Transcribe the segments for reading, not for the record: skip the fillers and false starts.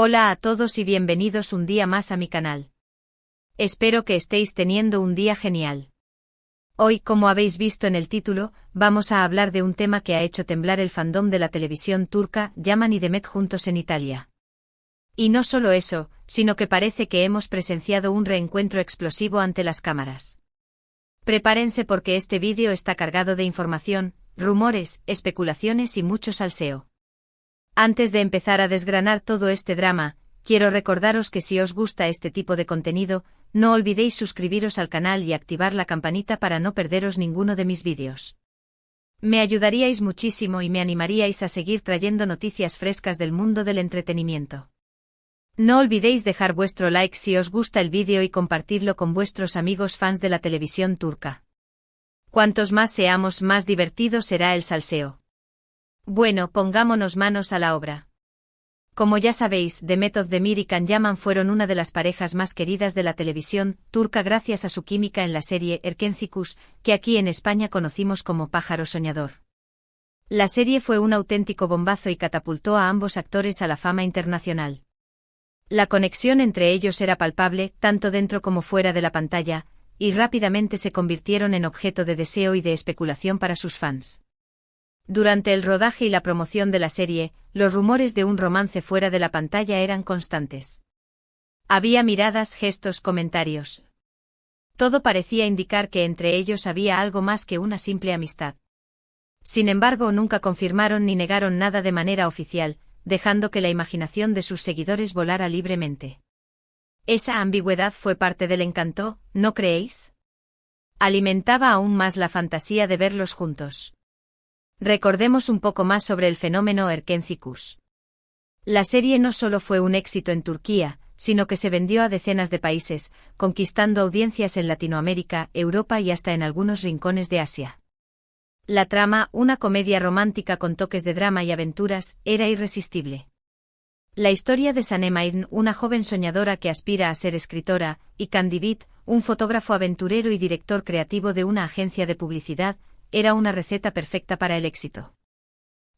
Hola a todos y bienvenidos un día más a mi canal. Espero que estéis teniendo un día genial. Hoy, como habéis visto en el título, vamos a hablar de un tema que ha hecho temblar el fandom de la televisión turca, Yaman y Demet juntos en Italia. Y no solo eso, sino que parece que hemos presenciado un reencuentro explosivo ante las cámaras. Prepárense porque este vídeo está cargado de información, rumores, especulaciones y mucho salseo. Antes de empezar a desgranar todo este drama, quiero recordaros que si os gusta este tipo de contenido, no olvidéis suscribiros al canal y activar la campanita para no perderos ninguno de mis vídeos. Me ayudaríais muchísimo y me animaríais a seguir trayendo noticias frescas del mundo del entretenimiento. No olvidéis dejar vuestro like si os gusta el vídeo y compartidlo con vuestros amigos fans de la televisión turca. Cuantos más seamos, más divertido será el salseo. Bueno, pongámonos manos a la obra. Como ya sabéis, Demet Özdemir y Can Yaman fueron una de las parejas más queridas de la televisión turca gracias a su química en la serie Erkenci Kuş, que aquí en España conocimos como Pájaro Soñador. La serie fue un auténtico bombazo y catapultó a ambos actores a la fama internacional. La conexión entre ellos era palpable, tanto dentro como fuera de la pantalla, y rápidamente se convirtieron en objeto de deseo y de especulación para sus fans. Durante el rodaje y la promoción de la serie, los rumores de un romance fuera de la pantalla eran constantes. Había miradas, gestos, comentarios. Todo parecía indicar que entre ellos había algo más que una simple amistad. Sin embargo, nunca confirmaron ni negaron nada de manera oficial, dejando que la imaginación de sus seguidores volara libremente. Esa ambigüedad fue parte del encanto, ¿no creéis? Alimentaba aún más la fantasía de verlos juntos. Recordemos un poco más sobre el fenómeno Erkenci Kuş. La serie no solo fue un éxito en Turquía, sino que se vendió a decenas de países, conquistando audiencias en Latinoamérica, Europa y hasta en algunos rincones de Asia. La trama, una comedia romántica con toques de drama y aventuras, era irresistible. La historia de Sanem Aydın, una joven soñadora que aspira a ser escritora, y Can Divit, un fotógrafo aventurero y director creativo de una agencia de publicidad, era una receta perfecta para el éxito.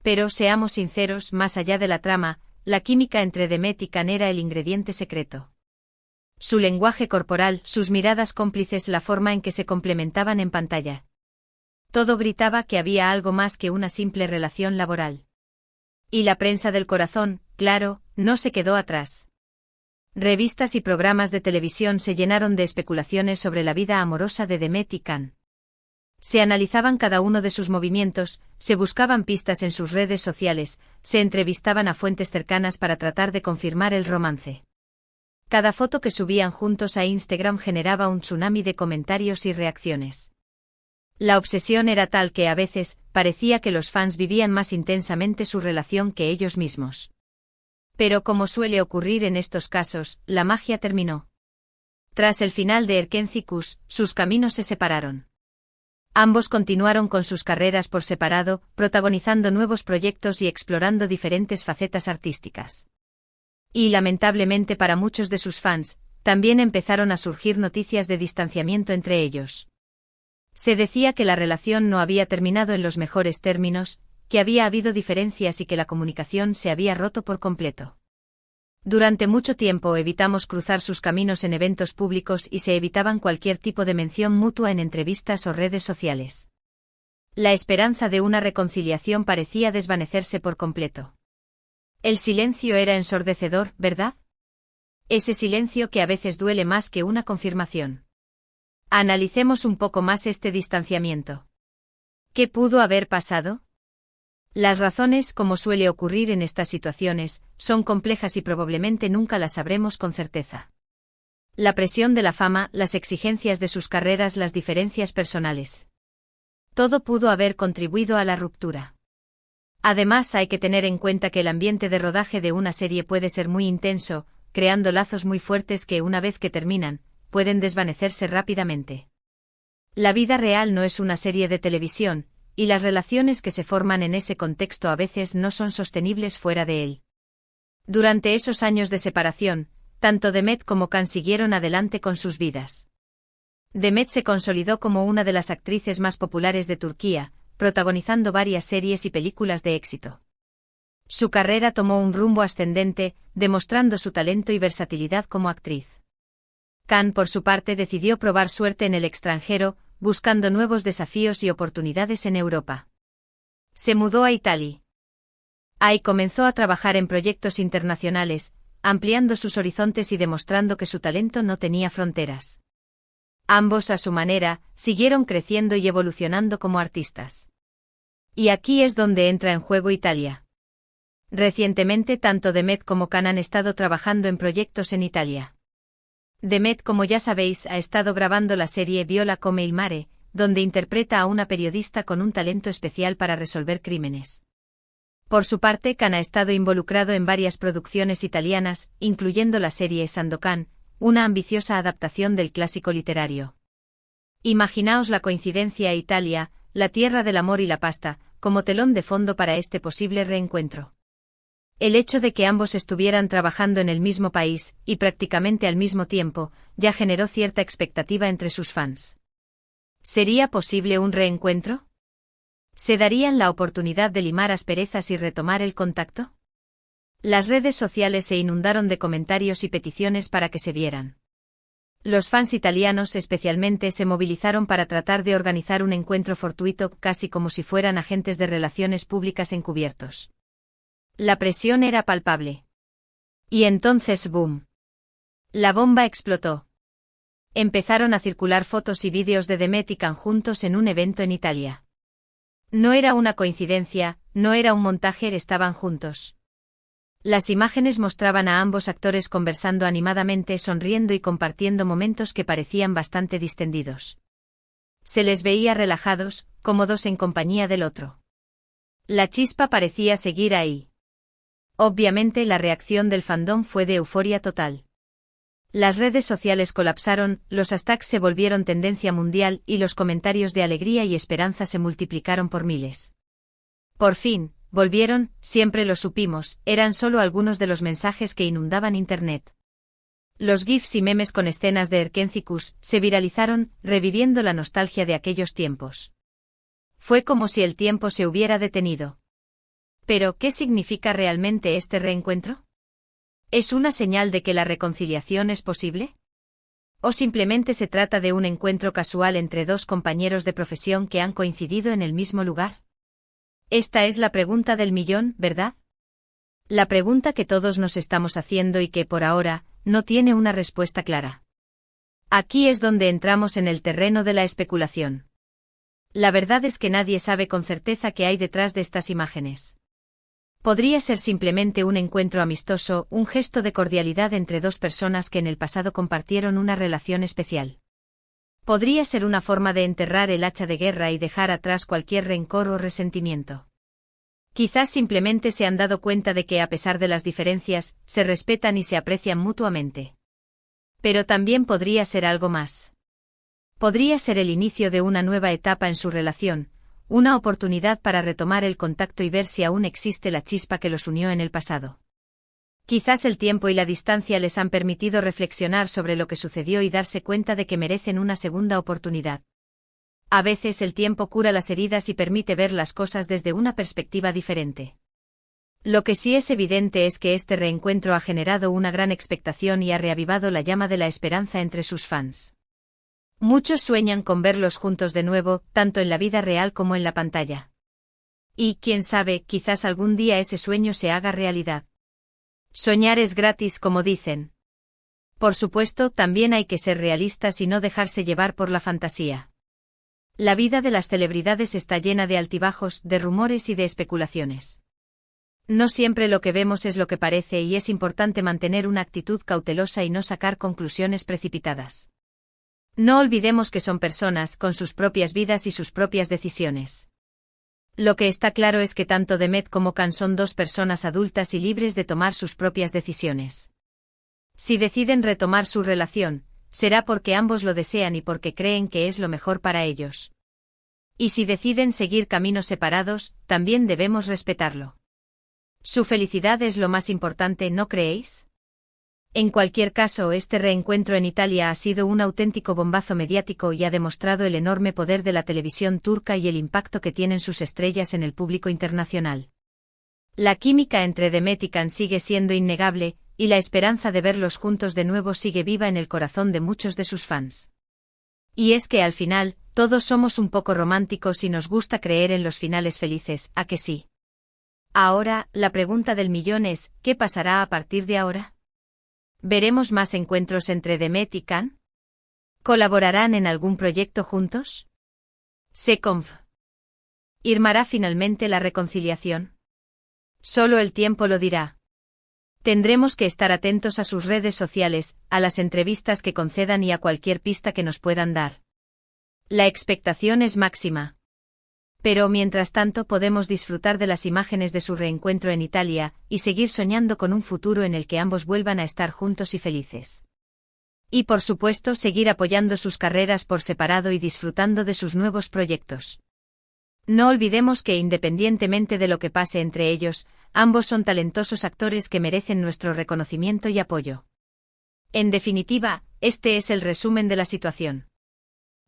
Pero seamos sinceros, más allá de la trama, la química entre Demet y Can era el ingrediente secreto. Su lenguaje corporal, sus miradas cómplices, la forma en que se complementaban en pantalla. Todo gritaba que había algo más que una simple relación laboral. Y la prensa del corazón, claro, no se quedó atrás. Revistas y programas de televisión se llenaron de especulaciones sobre la vida amorosa de Demet y Can. Se analizaban cada uno de sus movimientos, se buscaban pistas en sus redes sociales, se entrevistaban a fuentes cercanas para tratar de confirmar el romance. Cada foto que subían juntos a Instagram generaba un tsunami de comentarios y reacciones. La obsesión era tal que a veces parecía que los fans vivían más intensamente su relación que ellos mismos. Pero como suele ocurrir en estos casos, la magia terminó. Tras el final de Erkenci Kuş, sus caminos se separaron. Ambos continuaron con sus carreras por separado, protagonizando nuevos proyectos y explorando diferentes facetas artísticas. Y lamentablemente para muchos de sus fans, también empezaron a surgir noticias de distanciamiento entre ellos. Se decía que la relación no había terminado en los mejores términos, que había habido diferencias y que la comunicación se había roto por completo. Durante mucho tiempo evitamos cruzar sus caminos en eventos públicos y se evitaban cualquier tipo de mención mutua en entrevistas o redes sociales. La esperanza de una reconciliación parecía desvanecerse por completo. El silencio era ensordecedor, ¿verdad? Ese silencio que a veces duele más que una confirmación. Analicemos un poco más este distanciamiento. ¿Qué pudo haber pasado? Las razones, como suele ocurrir en estas situaciones, son complejas y probablemente nunca las sabremos con certeza. La presión de la fama, las exigencias de sus carreras, las diferencias personales. Todo pudo haber contribuido a la ruptura. Además, hay que tener en cuenta que el ambiente de rodaje de una serie puede ser muy intenso, creando lazos muy fuertes que una vez que terminan, pueden desvanecerse rápidamente. La vida real no es una serie de televisión, y las relaciones que se forman en ese contexto a veces no son sostenibles fuera de él. Durante esos años de separación, tanto Demet como Can siguieron adelante con sus vidas. Demet se consolidó como una de las actrices más populares de Turquía, protagonizando varias series y películas de éxito. Su carrera tomó un rumbo ascendente, demostrando su talento y versatilidad como actriz. Khan, por su parte, decidió probar suerte en el extranjero, buscando nuevos desafíos y oportunidades en Europa. Se mudó a Italia. Ahí comenzó a trabajar en proyectos internacionales, ampliando sus horizontes y demostrando que su talento no tenía fronteras. Ambos, a su manera, siguieron creciendo y evolucionando como artistas. Y aquí es donde entra en juego Italia. Recientemente tanto Demet como Khan han estado trabajando en proyectos en Italia. Demet, como ya sabéis, ha estado grabando la serie Viola come il mare, donde interpreta a una periodista con un talento especial para resolver crímenes. Por su parte, Khan ha estado involucrado en varias producciones italianas, incluyendo la serie Sandokan, una ambiciosa adaptación del clásico literario. Imaginaos la coincidencia: Italia, la tierra del amor y la pasta, como telón de fondo para este posible reencuentro. El hecho de que ambos estuvieran trabajando en el mismo país, y prácticamente al mismo tiempo, ya generó cierta expectativa entre sus fans. ¿Sería posible un reencuentro? ¿Se darían la oportunidad de limar asperezas y retomar el contacto? Las redes sociales se inundaron de comentarios y peticiones para que se vieran. Los fans italianos especialmente se movilizaron para tratar de organizar un encuentro fortuito, casi como si fueran agentes de relaciones públicas encubiertos. La presión era palpable. Y entonces, ¡boom! La bomba explotó. Empezaron a circular fotos y vídeos de Demet y Khan juntos en un evento en Italia. No era una coincidencia, no era un montaje, estaban juntos. Las imágenes mostraban a ambos actores conversando animadamente, sonriendo y compartiendo momentos que parecían bastante distendidos. Se les veía relajados, cómodos en compañía del otro. La chispa parecía seguir ahí. Obviamente la reacción del fandom fue de euforia total. Las redes sociales colapsaron, los hashtags se volvieron tendencia mundial y los comentarios de alegría y esperanza se multiplicaron por miles. Por fin, volvieron, siempre lo supimos, eran solo algunos de los mensajes que inundaban Internet. Los GIFs y memes con escenas de Erkencikus se viralizaron, reviviendo la nostalgia de aquellos tiempos. Fue como si el tiempo se hubiera detenido. Pero, ¿qué significa realmente este reencuentro? ¿Es una señal de que la reconciliación es posible? ¿O simplemente se trata de un encuentro casual entre dos compañeros de profesión que han coincidido en el mismo lugar? Esta es la pregunta del millón, ¿verdad? La pregunta que todos nos estamos haciendo y que, por ahora, no tiene una respuesta clara. Aquí es donde entramos en el terreno de la especulación. La verdad es que nadie sabe con certeza qué hay detrás de estas imágenes. Podría ser simplemente un encuentro amistoso, un gesto de cordialidad entre dos personas que en el pasado compartieron una relación especial. Podría ser una forma de enterrar el hacha de guerra y dejar atrás cualquier rencor o resentimiento. Quizás simplemente se han dado cuenta de que, a pesar de las diferencias, se respetan y se aprecian mutuamente. Pero también podría ser algo más. Podría ser el inicio de una nueva etapa en su relación, una oportunidad para retomar el contacto y ver si aún existe la chispa que los unió en el pasado. Quizás el tiempo y la distancia les han permitido reflexionar sobre lo que sucedió y darse cuenta de que merecen una segunda oportunidad. A veces el tiempo cura las heridas y permite ver las cosas desde una perspectiva diferente. Lo que sí es evidente es que este reencuentro ha generado una gran expectación y ha reavivado la llama de la esperanza entre sus fans. Muchos sueñan con verlos juntos de nuevo, tanto en la vida real como en la pantalla. Y, quién sabe, quizás algún día ese sueño se haga realidad. Soñar es gratis, como dicen. Por supuesto, también hay que ser realistas y no dejarse llevar por la fantasía. La vida de las celebridades está llena de altibajos, de rumores y de especulaciones. No siempre lo que vemos es lo que parece y es importante mantener una actitud cautelosa y no sacar conclusiones precipitadas. No olvidemos que son personas con sus propias vidas y sus propias decisiones. Lo que está claro es que tanto Demet como Khan son dos personas adultas y libres de tomar sus propias decisiones. Si deciden retomar su relación, será porque ambos lo desean y porque creen que es lo mejor para ellos. Y si deciden seguir caminos separados, también debemos respetarlo. Su felicidad es lo más importante, ¿no creéis? En cualquier caso, este reencuentro en Italia ha sido un auténtico bombazo mediático y ha demostrado el enorme poder de la televisión turca y el impacto que tienen sus estrellas en el público internacional. La química entre Demet y Can sigue siendo innegable, y la esperanza de verlos juntos de nuevo sigue viva en el corazón de muchos de sus fans. Y es que al final, todos somos un poco románticos y nos gusta creer en los finales felices, ¿a que sí? Ahora, la pregunta del millón es, ¿qué pasará a partir de ahora? ¿Veremos más encuentros entre Demet y Can? ¿Colaborarán en algún proyecto juntos? ¿Se confirmará finalmente la reconciliación? Solo el tiempo lo dirá. Tendremos que estar atentos a sus redes sociales, a las entrevistas que concedan y a cualquier pista que nos puedan dar. La expectación es máxima. Pero mientras tanto podemos disfrutar de las imágenes de su reencuentro en Italia, y seguir soñando con un futuro en el que ambos vuelvan a estar juntos y felices. Y por supuesto seguir apoyando sus carreras por separado y disfrutando de sus nuevos proyectos. No olvidemos que independientemente de lo que pase entre ellos, ambos son talentosos actores que merecen nuestro reconocimiento y apoyo. En definitiva, este es el resumen de la situación.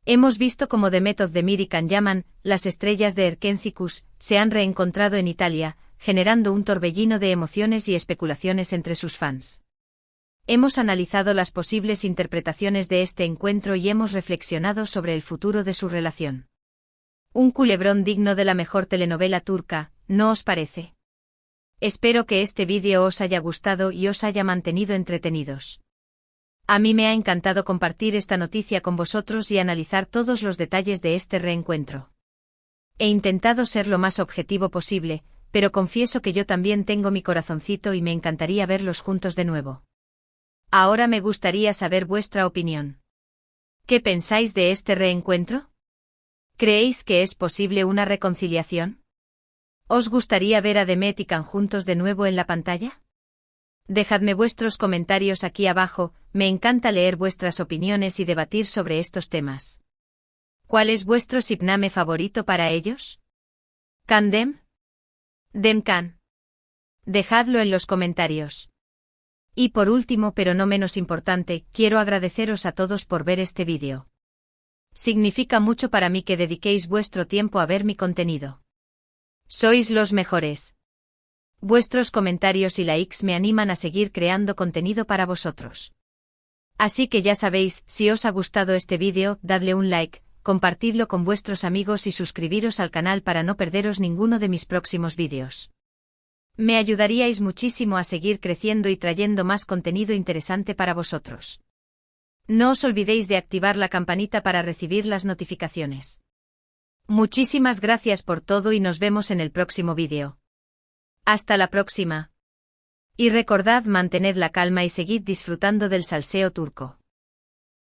Hemos visto cómo Demet Özdemir y Can Yaman, las estrellas de Erkencicus, se han reencontrado en Italia, generando un torbellino de emociones y especulaciones entre sus fans. Hemos analizado las posibles interpretaciones de este encuentro y hemos reflexionado sobre el futuro de su relación. Un culebrón digno de la mejor telenovela turca, ¿no os parece? Espero que este vídeo os haya gustado y os haya mantenido entretenidos. A mí me ha encantado compartir esta noticia con vosotros y analizar todos los detalles de este reencuentro. He intentado ser lo más objetivo posible, pero confieso que yo también tengo mi corazoncito y me encantaría verlos juntos de nuevo. Ahora me gustaría saber vuestra opinión. ¿Qué pensáis de este reencuentro? ¿Creéis que es posible una reconciliación? ¿Os gustaría ver a Demet y Can juntos de nuevo en la pantalla? Dejadme vuestros comentarios aquí abajo, me encanta leer vuestras opiniones y debatir sobre estos temas. ¿Cuál es vuestro shipname favorito para ellos? ¿Can Dem? Dem Can. Dejadlo en los comentarios. Y por último pero no menos importante, quiero agradeceros a todos por ver este vídeo. Significa mucho para mí que dediquéis vuestro tiempo a ver mi contenido. Sois los mejores. Vuestros comentarios y likes me animan a seguir creando contenido para vosotros. Así que ya sabéis, si os ha gustado este vídeo, dadle un like, compartidlo con vuestros amigos y suscribiros al canal para no perderos ninguno de mis próximos vídeos. Me ayudaríais muchísimo a seguir creciendo y trayendo más contenido interesante para vosotros. No os olvidéis de activar la campanita para recibir las notificaciones. Muchísimas gracias por todo y nos vemos en el próximo vídeo. Hasta la próxima. Y recordad, mantened la calma y seguid disfrutando del salseo turco.